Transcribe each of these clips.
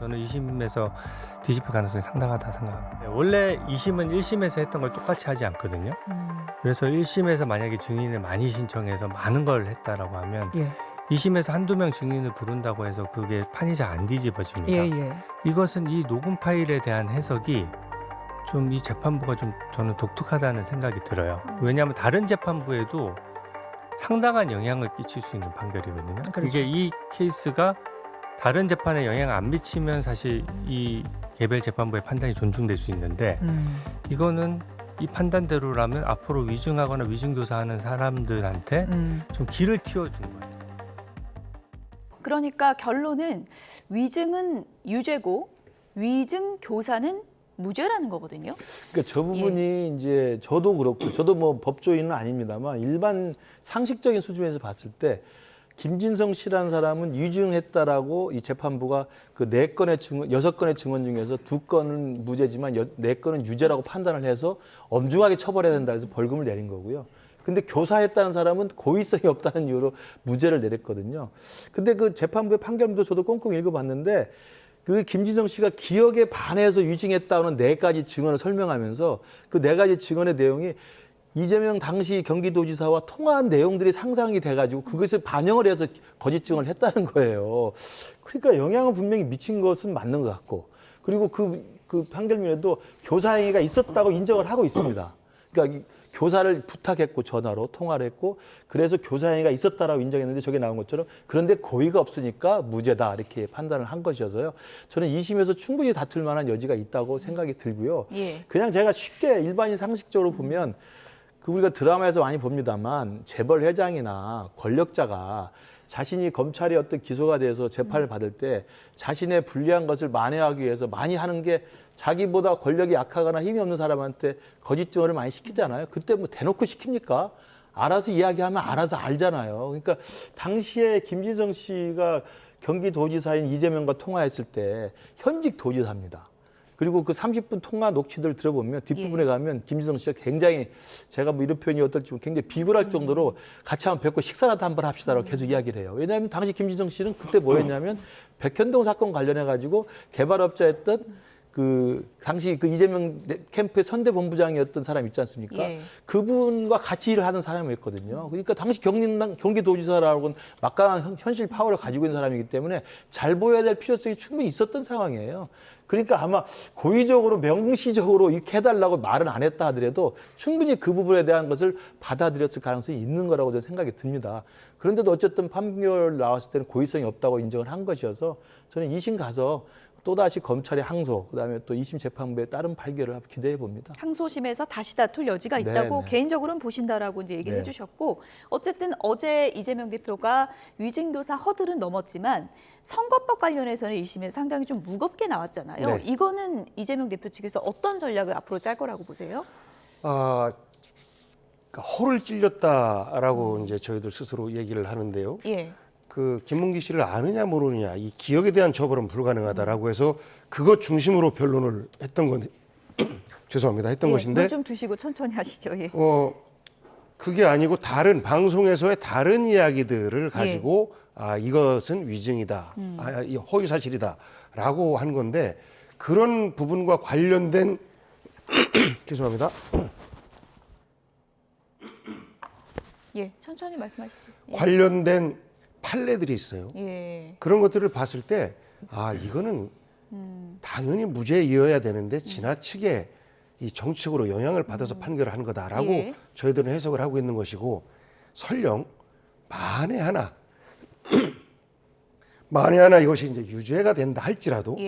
저는 2심에서 뒤집힐 가능성이 상당하다 생각합니다. 원래 2심은 1심에서 했던 걸 똑같이 하지 않거든요. 그래서 1심에서 만약에 증인을 많이 신청해서 많은 걸 했다라고 하면 2심에서 한두 명 증인을 부른다고 해서 그게 판이 잘 안 뒤집어집니다. 이것은 이 녹음 파일에 대한 해석이 좀 이 재판부가 좀 저는 독특하다는 생각이 들어요. 왜냐하면 다른 재판부에도 상당한 영향을 끼칠 수 있는 판결이거든요. 그렇죠. 이게 이 케이스가 다른 재판에 영향을 안 미치면 사실 이 개별 재판부의 판단이 존중될 수 있는데 이거는 이 판단대로라면 앞으로 위증하거나 위증교사하는 사람들한테 좀 길을 틔워준 거예요. 그러니까 결론은 위증은 유죄고 위증 교사는 무죄라는 거거든요. 그러니까 저 부분이 이제 저도 그렇고 저도 뭐 법조인은 아닙니다만 일반 상식적인 수준에서 봤을 때 김진성 씨라는 사람은 위증했다라고 이 재판부가 그 4건의 증언, 6건의 증언 중에서 2건은 무죄지만 4건은 유죄라고 판단을 해서 엄중하게 처벌해야 된다 해서 벌금을 내린 거고요. 근데 교사했다는 사람은 고의성이 없다는 이유로 무죄를 내렸거든요. 근데 그 재판부의 판결문도 저도 꼼꼼히 읽어봤는데 그 김진성 씨가 기억에 반해서 위증했다는 4가지 증언을 설명하면서 그 4가지 증언의 내용이 이재명 당시 경기도지사와 통화한 내용들이 상상이 돼가지고 그것을 반영을 해서 거짓 증언을 했다는 거예요. 그러니까 영향은 분명히 미친 것은 맞는 것 같고 그리고 그 판결문에도 교사행위가 있었다고 인정을 하고 있습니다. 그러니까 교사를 부탁했고 전화로 통화를 했고 그래서 교사행위가 있었다라고 인정했는데 저게 나온 것처럼 그런데 고의가 없으니까 무죄다 이렇게 판단을 한 것이어서요. 저는 2심에서 충분히 다툴 만한 여지가 있다고 생각이 들고요. 그냥 제가 쉽게 일반인 상식적으로 보면 그 우리가 드라마에서 많이 봅니다만 재벌 회장이나 권력자가 자신이 검찰의 어떤 기소가 돼서 재판을 받을 때 자신의 불리한 것을 만회하기 위해서 많이 하는 게 자기보다 권력이 약하거나 힘이 없는 사람한테 거짓 증언을 많이 시키잖아요. 그때 뭐 대놓고 시킵니까? 알아서 이야기하면 알아서 알잖아요. 그러니까 당시에 김진성 씨가 경기도지사인 이재명과 통화했을 때 현직 도지사입니다. 그리고 그 30분 통화 녹취들 들어보면 뒷부분에 가면 김진성 씨가 굉장히 제가 뭐 이런 표현이 어떨지 굉장히 비굴할 정도로 같이 한번 뵙고 식사라도 한번 합시다라고 계속 이야기를 해요. 왜냐하면 당시 김진성 씨는 그때 뭐였냐면 백현동 사건 관련해 가지고 개발업자였던 그 당시 그 이재명 캠프의 선대본부장이었던 사람 있지 않습니까? 그분과 같이 일을 하는 사람이었거든요. 그러니까 당시 경기도지사라고는 막강한 현실 파워를 가지고 있는 사람이기 때문에 잘 보여야 될 필요성이 충분히 있었던 상황이에요. 그러니까 아마 고의적으로 명시적으로 이렇게 해달라고 말은 안 했다 하더라도 충분히 그 부분에 대한 것을 받아들였을 가능성이 있는 거라고 저는 생각이 듭니다. 그런데도 어쨌든 판결 나왔을 때는 고의성이 없다고 인정을 한 것이어서 저는 2심 가서 또다시 검찰의 항소, 그다음에 또 2심 재판부의 다른 판결을 기대해 봅니다. 항소심에서 다시 다툴 여지가 있다고 개인적으로는 보신다라고 이제 얘기를 해주셨고 어쨌든 어제 이재명 대표가 위증교사 허들은 넘었지만 선거법 관련해서는 1심에서 상당히 좀 무겁게 나왔잖아요. 이거는 이재명 대표 측에서 어떤 전략을 앞으로 짤 거라고 보세요? 그러니까 허를 찔렸다라고 이제 저희들 스스로 얘기를 하는데요. 그 김문기 씨를 아느냐 모르느냐 이 기억에 대한 처벌은 불가능하다라고 해서 그것 중심으로 변론을 했던 건데 죄송합니다 했던 것인데 물 좀 드시고 천천히 하시죠. 그게 아니고 다른 방송에서의 다른 이야기들을 가지고 이것은 위증이다, 이 허위 사실이다라고 한 건데 그런 부분과 관련된 죄송합니다. 천천히 말씀하시죠. 관련된 판례들이 있어요. 그런 것들을 봤을 때 이거는 당연히 무죄이어야 되는데 지나치게 이 정치적으로 영향을 받아서 판결을 한 거다라고 저희들은 해석을 하고 있는 것이고 설령 만에 하나 이것이 이제 유죄가 된다 할지라도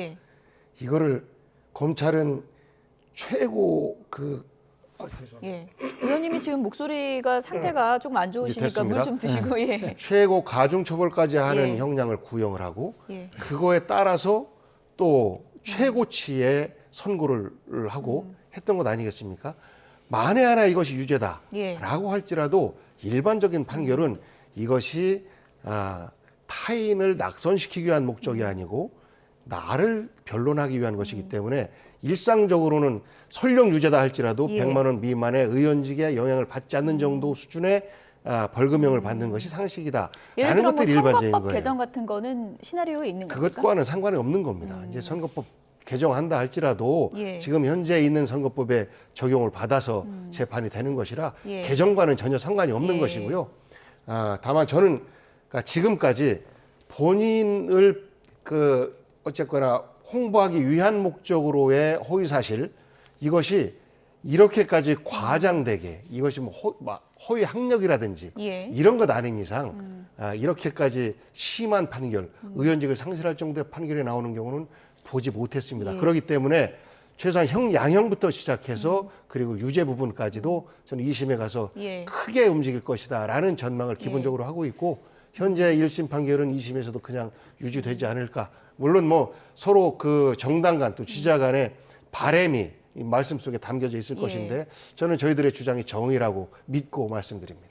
이거를 검찰은 최고 의원님이 지금 목소리가 상태가 조금 안 좋으시니까 물 좀 드시고 최고 가중처벌까지 하는 형량을 구형을 하고 그거에 따라서 또 최고치의 선고를 하고 했던 것 아니겠습니까? 만에 하나 이것이 유죄다라고 할지라도 일반적인 판결은 이것이 타인을 낙선시키기 위한 목적이 아니고 나를 변론하기 위한 것이기 때문에 일상적으로는 설령 유죄다 할지라도 100만 원 미만의 의원직에 영향을 받지 않는 정도 수준의 벌금형을 받는 것이 상식이다라는 예를 들어 것들이 뭐 일반적인 선거법 거예요. 개정 같은 거는 시나리오에 있는 겁니까? 그것과는 상관이 없는 겁니다. 이제 선거법 개정한다 할지라도 예. 지금 현재 있는 선거법에 적용을 받아서 재판이 되는 것이라 예. 개정과는 전혀 상관이 없는 예. 것이고요. 다만 저는 그러니까 지금까지 본인을 어쨌거나 홍보하기 위한 목적으로의 허위 사실 이것이 이렇게까지 과장되게 이것이 뭐 허위 학력이라든지 예. 이런 것 아닌 이상 이렇게까지 심한 판결, 의원직을 상실할 정도의 판결이 나오는 경우는 보지 못했습니다. 예. 그렇기 때문에 최소한 양형부터 시작해서 그리고 유죄 부분까지도 저는 2심에 가서 예. 크게 움직일 것이다라는 전망을 기본적으로 하고 있고 현재 1심 판결은 2심에서도 그냥 유지되지 않을까. 물론 뭐 서로 그 정당 간 또 지지자 간의 바람이 이 말씀 속에 담겨져 있을 예. 것인데 저는 저희들의 주장이 정의라고 믿고 말씀드립니다.